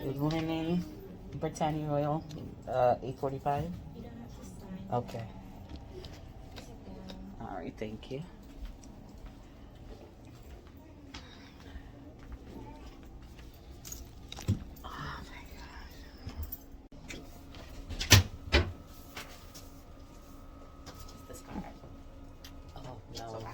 Good morning, Britannia Royal, 8:45. Okay. All right, thank you. Oh my God. Is this card? Oh no. Okay.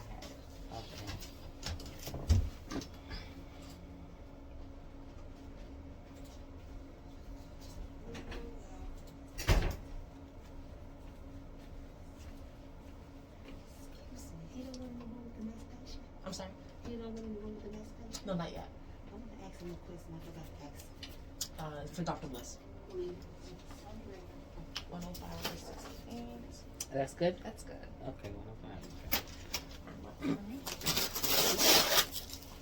I'm sorry? You know when you went to the next patient? No, not yet. I want to ask him a question. I forgot to ask. For Dr. Bliss. 105 over 68. That's good? That's good. Okay, 105.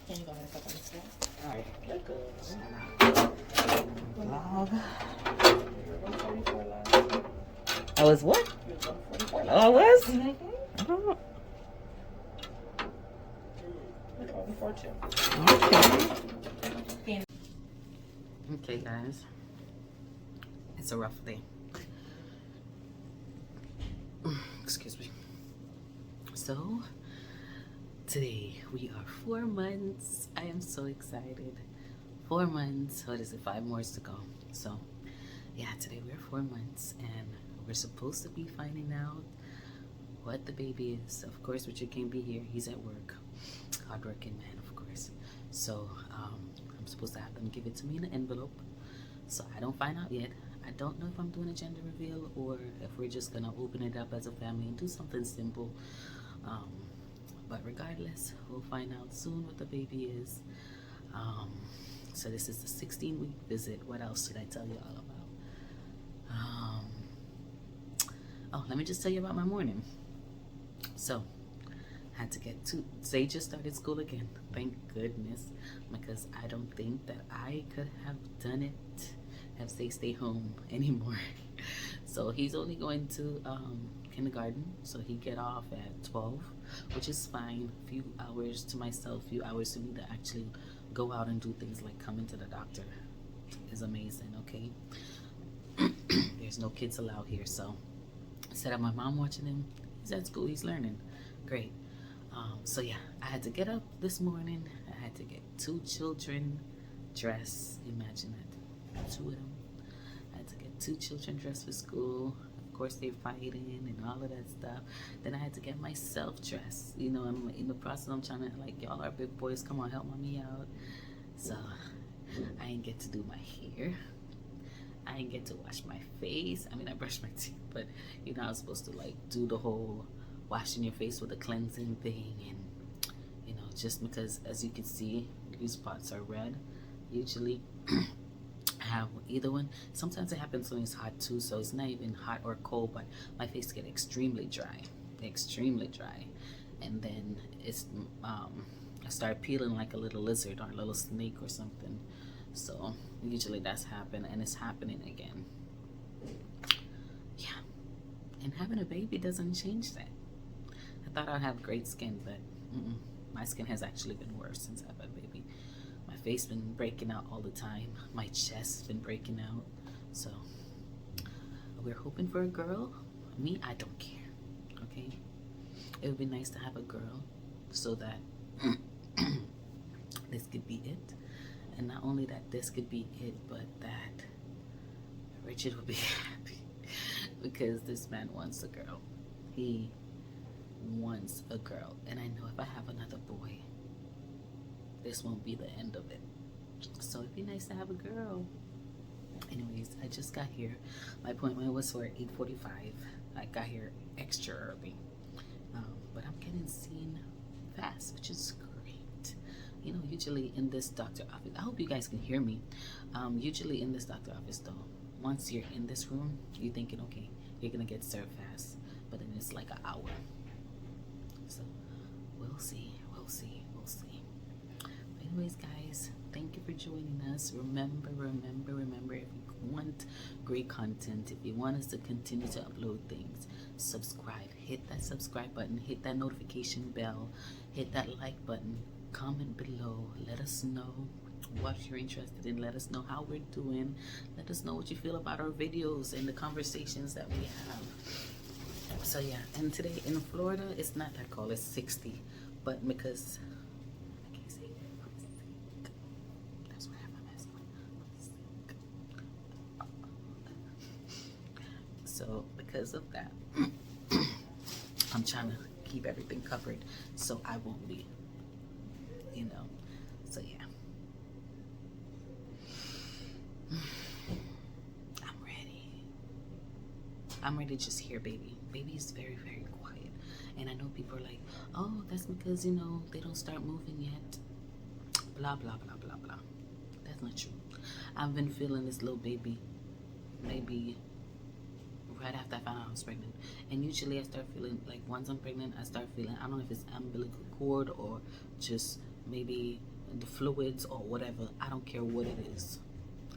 Can you go ahead and step on the stairs? All right. Log. 144 last. I was what? 144 Oh, I was? Mm-hmm. Oh, 142. okay. Okay, guys. It's a rough day. Excuse me. So, today we are 4 months. I am so excited. 4 months. What is it? 5 more to go. So, yeah, today we're 4 months and we're supposed to be finding out what the baby is. Of course, Richard can't be here. He's at work. Hardworking man, of course. So, I'm supposed to have them give it to me in an envelope. So, I don't find out yet. I don't know if I'm doing a gender reveal or if we're just gonna open it up as a family and do something simple. But regardless, we'll find out soon what the baby is. So this is the 16-week visit. What else did I tell you all about? Oh, let me just tell you about my morning. So, I had to get to, Zay just started school again. Thank goodness, because I don't think that I could have done it if Zay stay home anymore. So he's only going to kindergarten, so he get off at 12, which is fine. A few hours to myself, few hours to me to actually go out and do things like coming to the doctor is amazing. Okay. There's no kids allowed here, so instead of my mom watching him, he's at school, he's learning. Great. So yeah, I had to get up this morning. I had to get 2 children dressed. Imagine that, 2 of them. I had to get 2 children dressed for school. Of course, they're fighting and all of that stuff. Then I had to get myself dressed. You know, I'm in the process. I'm trying to, like, y'all are big boys. Come on, help mommy out. So I didn't get to do my hair. I didn't get to wash my face. I mean, I brushed my teeth, but you know, I was supposed to like do the whole washing your face with a cleansing thing, and you know, just because as you can see, these spots are red. Usually, I have either one. Sometimes it happens when it's hot too, so it's not even hot or cold, but my face get extremely dry, and then it's I start peeling like a little lizard or a little snake or something. So usually that's happened, and it's happening again. Yeah, and having a baby doesn't change that. I thought I'd have great skin, but my skin has actually been worse since I've had a baby. My face been breaking out all the time. My chest's been breaking out. So we're hoping for a girl. Me, I don't care. Okay, it would be nice to have a girl so that this could be it. And not only that this could be it, but that Richard would be happy because this man wants a girl. He wants a girl. And I know if I have another boy, this won't be the end of it. So it'd be nice to have a girl. Anyways, I just got here. My appointment was for 8:45. I got here extra early. But I'm getting seen fast, which is great. You know, usually in this doctor office, I hope you guys can hear me. Usually in this doctor office though, once you're in this room, you're thinking, okay, you're gonna get served fast, but then it's like an hour. So we'll see. But anyways, guys, thank you for joining us. Remember, if you want great content, if you want us to continue to upload things, subscribe. Hit that subscribe button, hit that notification bell, hit that like button. Comment below, let us know what you're interested in. Let us know how we're doing. Let us know what you feel about our videos and the conversations that we have. So yeah, and today in Florida, it's not that cold. It's 60, but because I can't say it, I'm sick. That's why I have my mask on. I'm sick. So because of that, I'm trying to keep everything covered so I won't be, you know. So yeah. I'm ready to just hear baby. Baby is very, very quiet. And I know people are like, oh, that's because, you know, they don't start moving yet. Blah, blah, blah, blah, blah. That's not true. I've been feeling this little baby maybe right after I found out I was pregnant. And usually I start feeling, like once I'm pregnant, I start feeling, I don't know if it's umbilical cord or just maybe the fluids or whatever. I don't care what it is.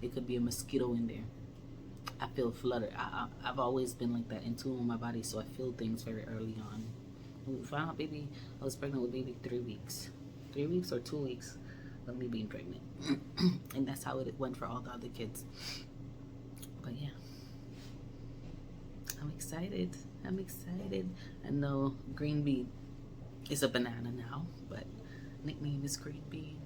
It could be a mosquito in there. I feel fluttered. I've always been like that, in tune with my body, so I feel things very early on. When we found out baby, I was pregnant with baby 3 weeks. 3 weeks or 2 weeks of me being pregnant. And that's how it went for all the other kids. But yeah. I'm excited. I'm excited. I know Green Bean is a banana now, but nickname is Green Bean.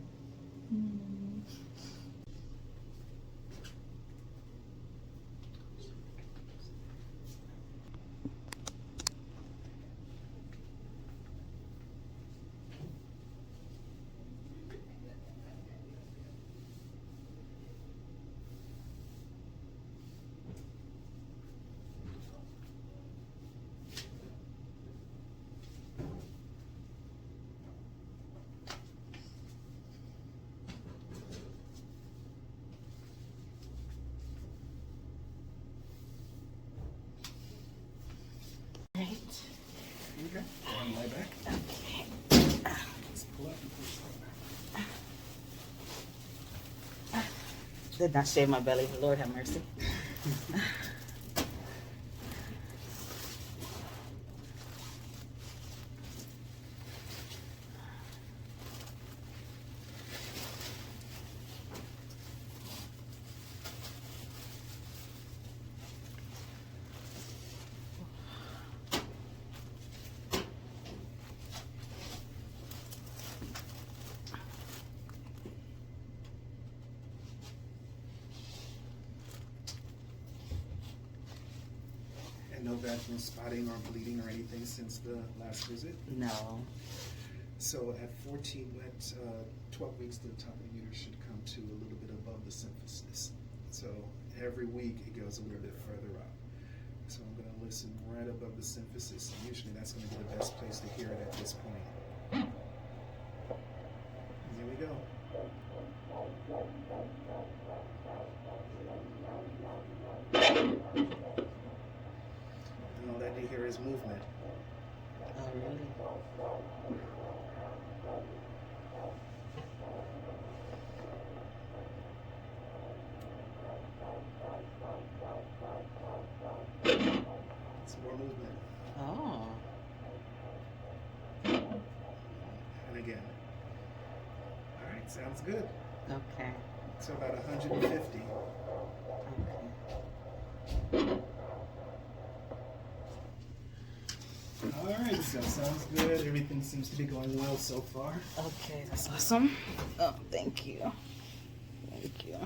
Right. Okay. On my back. Okay. Let's pull up and push that. Did not shave my belly. Lord have mercy. And no vaginal spotting or bleeding or anything since the last visit. No. So at 12 weeks, the top of the uterus should come to a little bit above the symphysis. So every week it goes a little bit further up. So I'm going to listen right above the symphysis. And usually that's going to be the best place to hear it at this point. And here we go. And all that you hear is movement. Oh, really? Some more movement. Oh. And again. All right, sounds good. Okay. So about 150. Okay. All right, so sounds good. Everything seems to be going well so far. Okay, that's awesome. Oh, thank you. Thank you.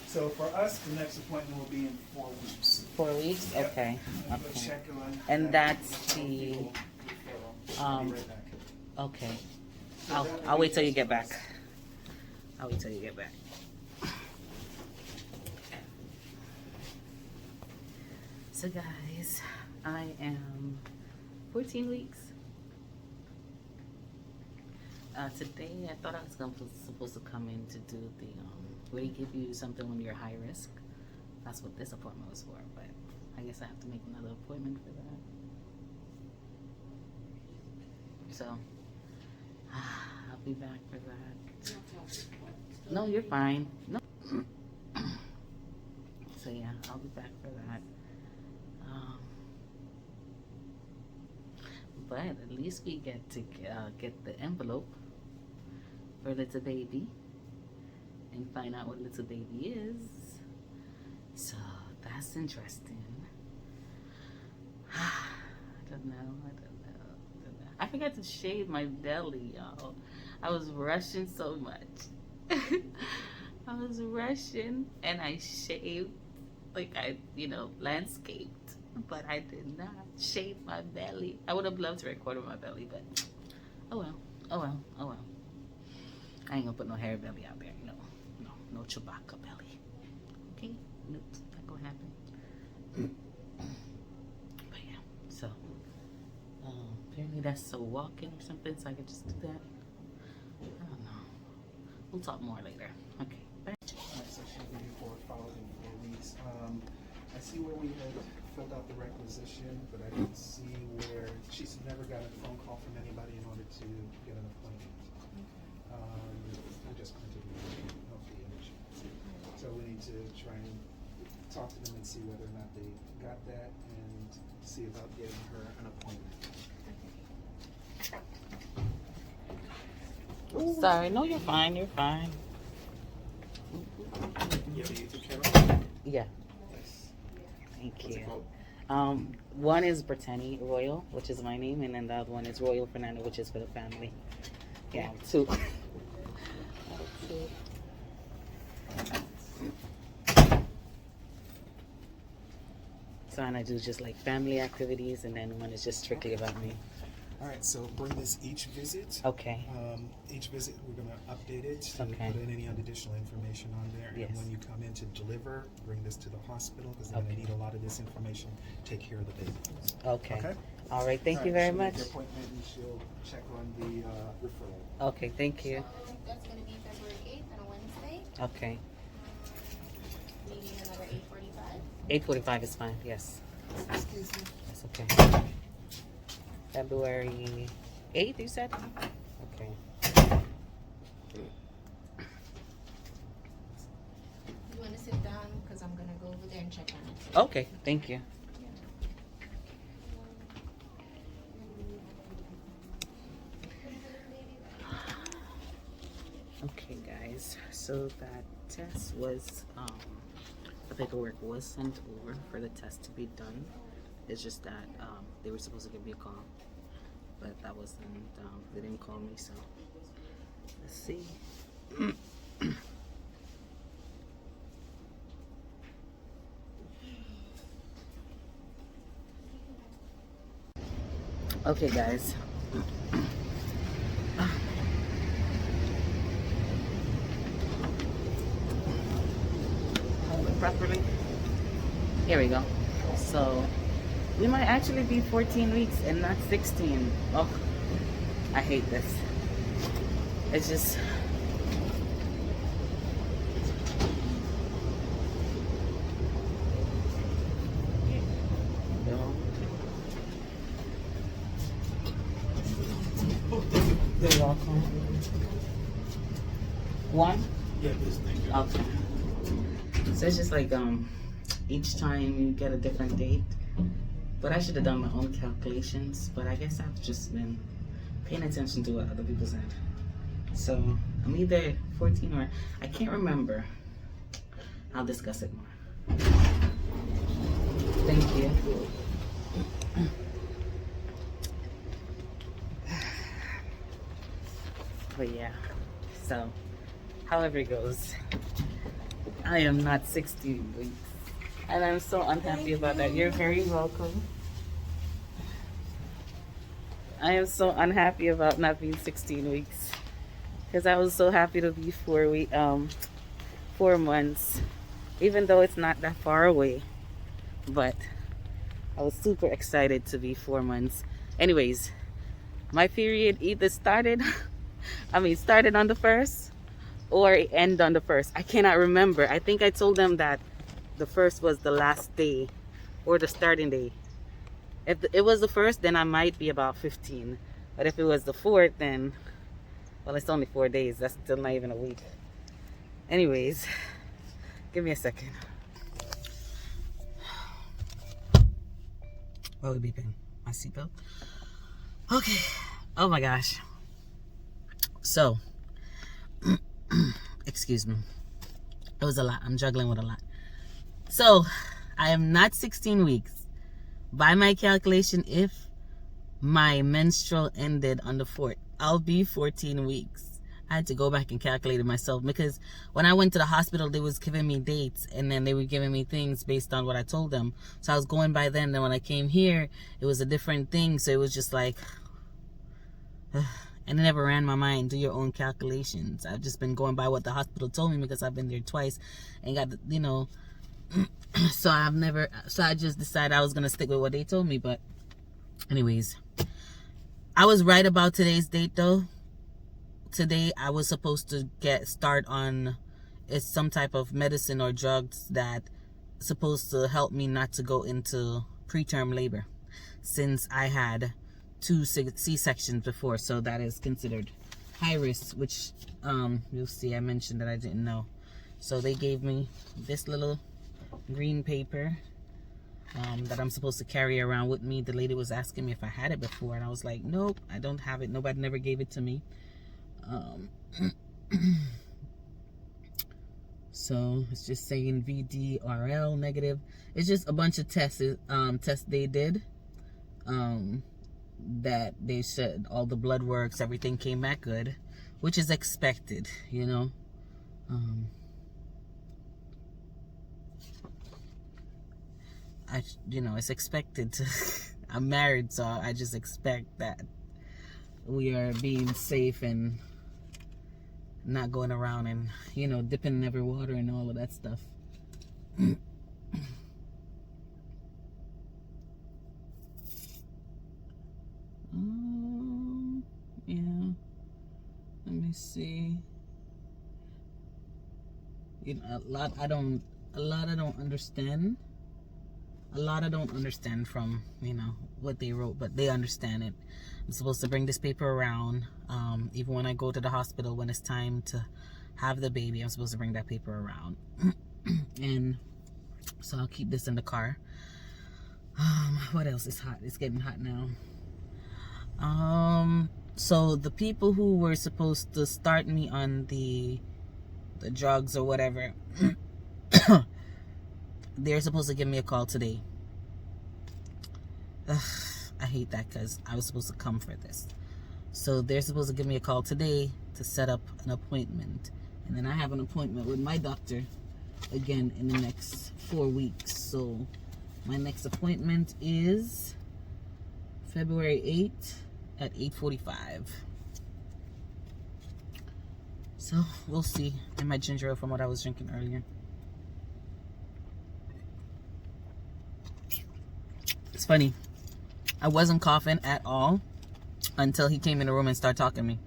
So for us, the next appointment will be in 4 weeks. 4 weeks? Yep. Okay. I'm gonna Okay. check on And that. that's the, I'll be right back. okay. So I'll, that would I'll be wait till you just get for back. us. I'll wait till you get back. So guys, I am 14 weeks. Today I thought I was supposed to come in to do the, where they give you something when you're high risk. That's what this appointment was for, but I guess I have to make another appointment for that. So, I'll be back for that. No, you're fine. No. So yeah, I'll be back for that. but at least we get to get the envelope for little baby and find out what little baby is. So that's interesting. I don't know. I forgot to shave my belly, y'all. I was rushing so much. I was rushing and I shaved, like I, landscaped, but I did not shave my belly. I would have loved to record on my belly, but oh well. I ain't gonna put no hair belly out there. No Chewbacca belly. Okay? Nope, not gonna happen. But yeah, so apparently that's so walking or something, so I could just do that. I don't know. We'll talk more later. Okay, bye. Alright, so she'll be here for following 4 weeks. I see where we had filled out the requisition, but I didn't see where she's never got a phone call from anybody in order to get an appointment. I just printed the image. So we need to try and talk to them and see whether or not they got that and see about getting her an appointment. Sorry, no, you're fine. You're fine. You have a YouTube channel? Yeah. Yes. Thank What's you. it called? One is Brittany Royal, which is my name, and then the other one is Royal Fernando, which is for the family. Yeah, two. So and I do just like family activities, and then one is just strictly about me. All right, so bring this each visit. Okay. Each visit, we're going to update it to Okay. put in any additional information on there. Yes. And when you come in to deliver, bring this to the hospital because they're going Okay. to need a lot of this information. Take care of the baby. Okay. Okay. All right. Thank All you right, very she'll make much. the appointment and she'll check on the referral. Okay. Thank you. So that's gonna be February 8th on a Wednesday. Okay. We need another 8:45. 8:45 is fine. Yes. Excuse me. That's okay. February 8th, you said? Okay. You wanna sit down? Cause I'm gonna go over there and check on it. Okay. Thank you. Okay, guys. So that test was, the paperwork was sent over for the test to be done. It's just that they were supposed to give me a call, but that wasn't. They didn't call me, so let's see. Okay, guys. Hold it properly. Here we go. So we might actually be 14 weeks and not 16. Oh, I hate this. It's just. No. You're welcome. One? Yeah, please, thank you. Okay. So it's just like each time you get a different date. But I should have done my own calculations, but I guess I've just been paying attention to what other people said. So I'm either 14 or I can't remember. I'll discuss it more. Thank you. But yeah, so however it goes, I am not 16 weeks. And I'm so unhappy about that. You're very welcome. I am so unhappy about not being 16 weeks. Because I was so happy to be 4 months. Even though it's not that far away. But I was super excited to be 4 months. Anyways, my period either started on the 1st or it ended on the 1st. I cannot remember. I think I told them that the 1st was the last day or the starting day. If it was the 1st, then I might be about 15. But if it was the 4th, then, well, it's only 4 days. That's still not even a week. Anyways, give me a second. What would be paying? My seatbelt? Okay. Oh my gosh. So, excuse me. It was a lot. I'm juggling with a lot. So, I am not 16 weeks. By my calculation, if my menstrual ended on the 4th, I'll be 14 weeks. I had to go back and calculate it myself because when I went to the hospital, they was giving me dates and then they were giving me things based on what I told them. So I was going by then. Then when I came here, it was a different thing. So it was just like, and it never ran my mind. Do your own calculations. I've just been going by what the hospital told me because I've been there twice and got, you know, so I just decided I was going to stick with what they told me. But anyways, I was right about today's date though. Today I was supposed to start on some type of medicine or drugs that supposed to help me not to go into preterm labor, since I had 2 C-sections before, so that is considered high risk, which you'll see I mentioned that I didn't know. So they gave me this little green paper that I'm supposed to carry around with me. The lady was asking me if I had it before, and I was like, nope, I don't have it. Nobody never gave it to me. So it's just saying VDRL negative. It's just a bunch of tests they did, that they said all the blood works, everything came back good, which is expected, you know. It's expected to I'm married, so I just expect that we are being safe and not going around and, you know, dipping in every water and all of that stuff. Yeah. Let me see. You know, a lot I don't understand. A lot I don't understand from, you know, what they wrote, but they understand it. I'm supposed to bring this paper around. Even when I go to the hospital, when it's time to have the baby, I'm supposed to bring that paper around. And so I'll keep this in the car. What else is hot? It's getting hot now. So the people who were supposed to start me on the drugs or whatever, they're supposed to give me a call today. I hate that because I was supposed to come for this. So they're supposed to give me a call today to set up an appointment. And then I have an appointment with my doctor again in the next 4 weeks. So my next appointment is February 8th at 8:45. So we'll see. And my ginger ale from what I was drinking earlier. It's funny. I wasn't coughing at all until he came in the room and started talking to me.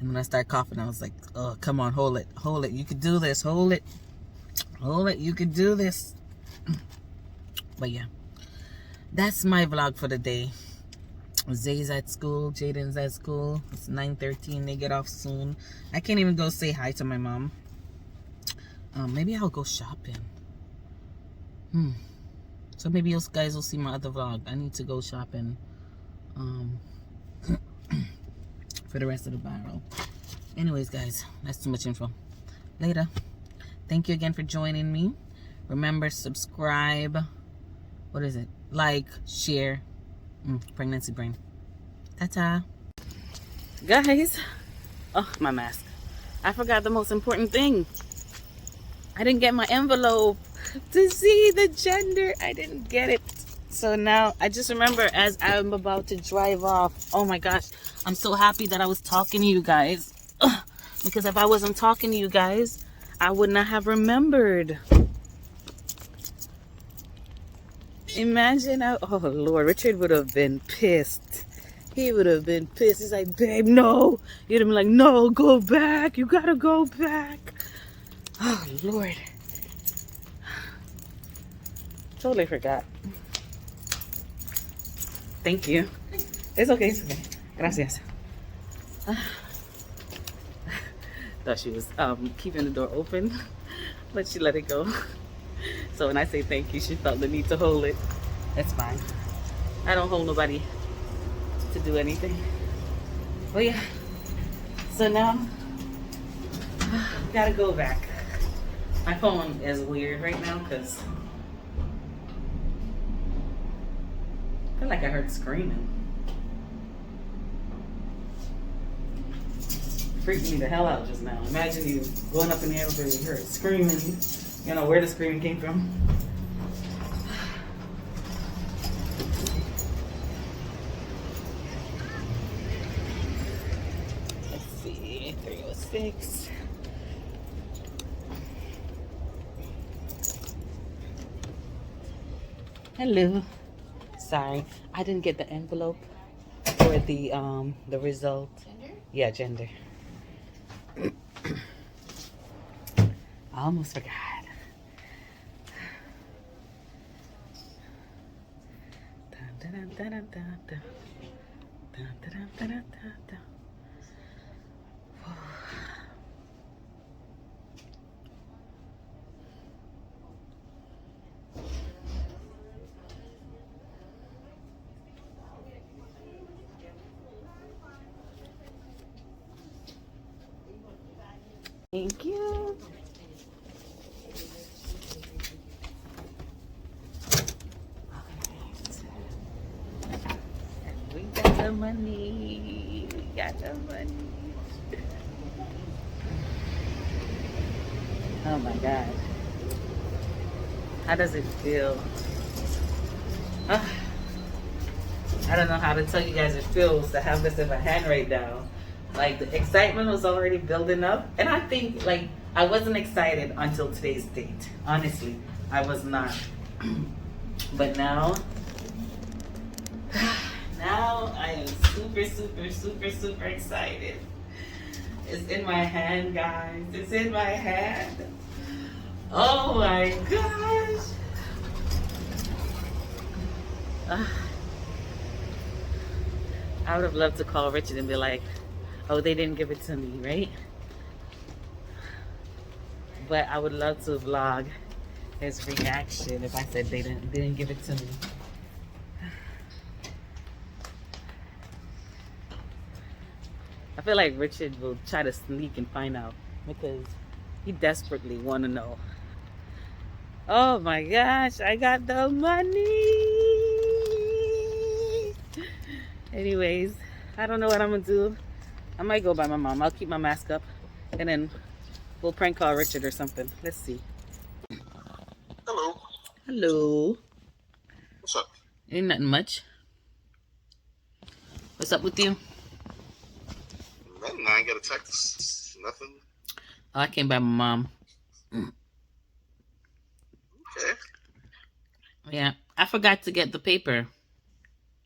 And when I started coughing, I was like, oh, come on, hold it. Hold it. You could do this. Hold it. Hold it. You could do this. But yeah. That's my vlog for the day. Zay's at school. Jaden's at school. It's 9:13. They get off soon. I can't even go say hi to my mom. Maybe I'll go shopping. So maybe you guys will see my other vlog. I need to go shopping for the rest of the barrel. Anyways, guys, that's too much info. Later. Thank you again for joining me. Remember, subscribe. What is it? Like, share. Pregnancy brain. Ta-ta. Guys. Oh, my mask. I forgot the most important thing. I didn't get my envelope to see the gender. I didn't get it. So now I just remember as I'm about to drive off. Oh my gosh. I'm so happy that I was talking to you guys. Because if I wasn't talking to you guys, I would not have remembered. Imagine, oh Lord, Richard would have been pissed. He would have been pissed. He's like, babe, no. You'd have been like, no, go back. You gotta go back. Oh Lord. Totally forgot. Thank you. It's okay, it's okay. Gracias. Thought she was keeping the door open, but she let it go. So when I say thank you, she felt the need to hold it. That's fine. I don't hold nobody to do anything. But yeah. So now, gotta go back. My phone is weird right now because I feel like I heard screaming. Freaked me the hell out just now. Imagine you going up in the elevator and you heard screaming. You know where the screaming came from. Let's see, 306. Hello. Sorry, I didn't get the envelope for the result. Gender? Yeah, gender. I almost forgot. Dun, dun, dun, dun, dun, dun. Dun, dun, dun, dun, dun, dun. Thank you. We got the money. We got the money. Oh my God. How does it feel? I don't know how to tell you guys it feels to have this in my hand right now. Like, the excitement was already building up. And I think, like, I wasn't excited until today's date. Honestly, I was not. But now I am super, super, super, super excited. It's in my hand, guys. It's in my hand. Oh my gosh. I would have loved to call Richard and be like, oh, they didn't give it to me, right? But I would love to vlog his reaction if I said they didn't give it to me. I feel like Richard will try to sneak and find out because he desperately want to know. Oh my gosh, I got the money. Anyways, I don't know what I'm gonna do. I might go by my mom. I'll keep my mask up and then we'll prank call Richard or something. Let's see. Hello. Hello. What's up? Ain't nothing much. What's up with you? Nothing. I ain't got a text. Nothing. Oh, I came by my mom. Okay. Yeah, I forgot to get the paper,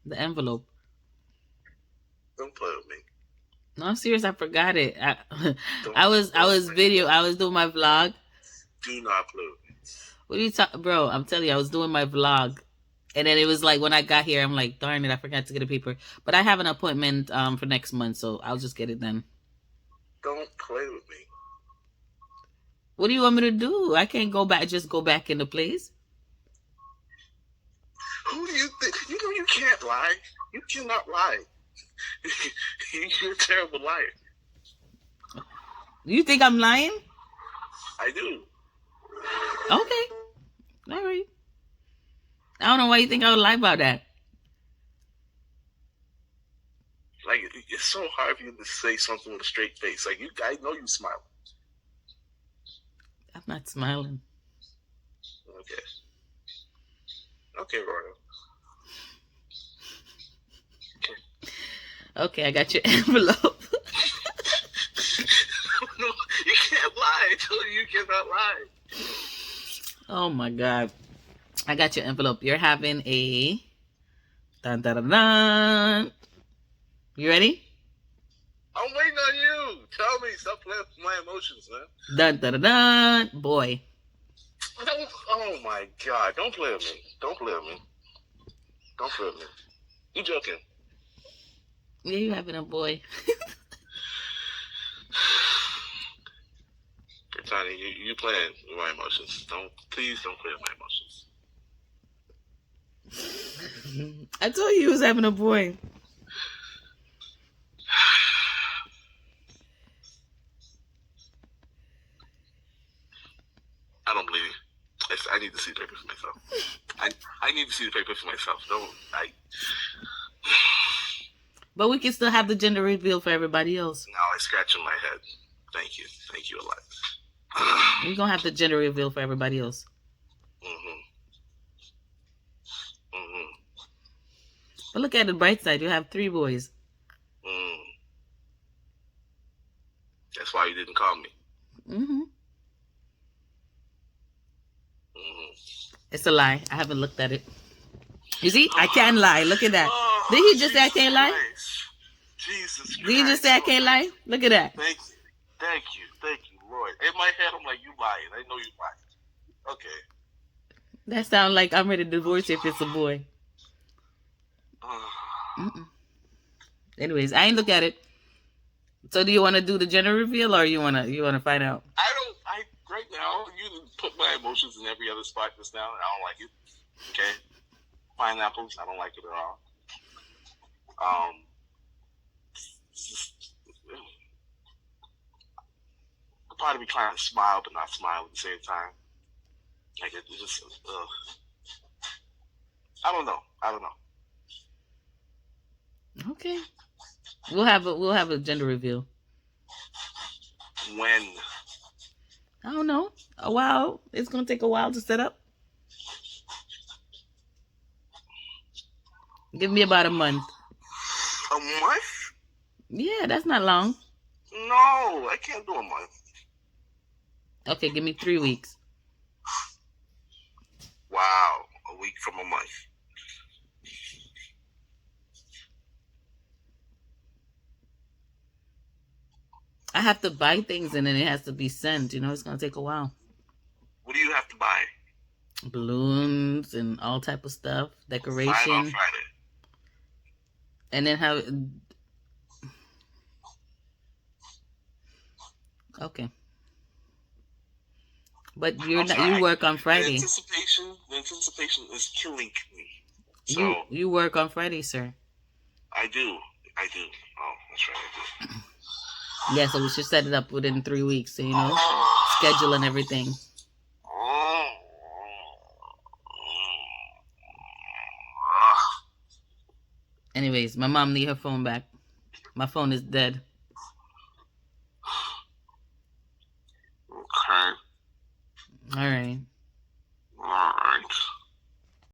the envelope. Don't play with me. No, I'm serious. I forgot it. I was doing my vlog. Do not play with me. What are you talking, bro? I'm telling you, I was doing my vlog, and then it was like when I got here, I'm like, darn it, I forgot to get a paper. But I have an appointment for next month, so I'll just get it then. Don't play with me. What do you want me to do? I can't go back. Just go back into place. Who do you think? You know you can't lie. You cannot lie. You're a terrible liar. You think I'm lying? I do. Okay. All right. I don't know why you think I would lie about that. Like, it's so hard for you to say something with a straight face. Like, I know you smile. I'm not smiling. Okay. Okay, Royal. Okay, I got your envelope. No, you can't lie. I told you cannot lie. Oh my God. I got your envelope. You're having a dun dun dun dun. You ready? I'm waiting on you. Tell me. Stop playing with my emotions, man. Dun dun dun dun. Boy. Don't, oh my God. Don't play with me. Don't play with me. Don't play with me. You joking. Yeah, you having a boy. Tiny, you playing with my emotions. Please don't play with my emotions. I told you he was having a boy. I need to see the paper for myself. I need to see the paper for myself. But we can still have the gender reveal for everybody else. Now I scratch in my head. Thank you a lot. We're gonna have the gender reveal for everybody else. But look at the bright side. You have 3 boys. That's why you didn't call me. It's a lie. I haven't looked at it. You see, I can't lie. Look at that. Did he just say I can't lie? Jesus Christ. Did he just say I can't lie? Look at that. Thank you, Lord. In my head, I'm like, you lying. I know you lying. Okay. That sounds like I'm ready to divorce you if it's a boy. Anyways, I ain't look at it. So do you want to do the gender reveal or you wanna find out? Right now, you put my emotions in every other spot just now, and I don't like it. Okay? Pineapples, I don't like it at all. The part of me trying to smile but not smile at the same time. Like it just I don't know. Okay. We'll have a gender reveal. When? I don't know. A while. It's gonna take a while to set up. Give me about a month. A month? Yeah, that's not long. No, I can't do a month. Okay, give me 3 weeks. Wow, a week from a month. I have to buy things and then it has to be sent. You know, it's gonna take a while. What do you have to buy? Balloons and all type of stuff, decoration. Sign on Friday. And then how? Okay. But you're not. You work on Friday. The anticipation is killing me. So you work on Friday, sir. I do. Oh, that's right, I do. Yeah, so we should set it up within 3 weeks. So, you know, schedule and everything. Anyways, my mom need her phone back. My phone is dead. Okay. All right.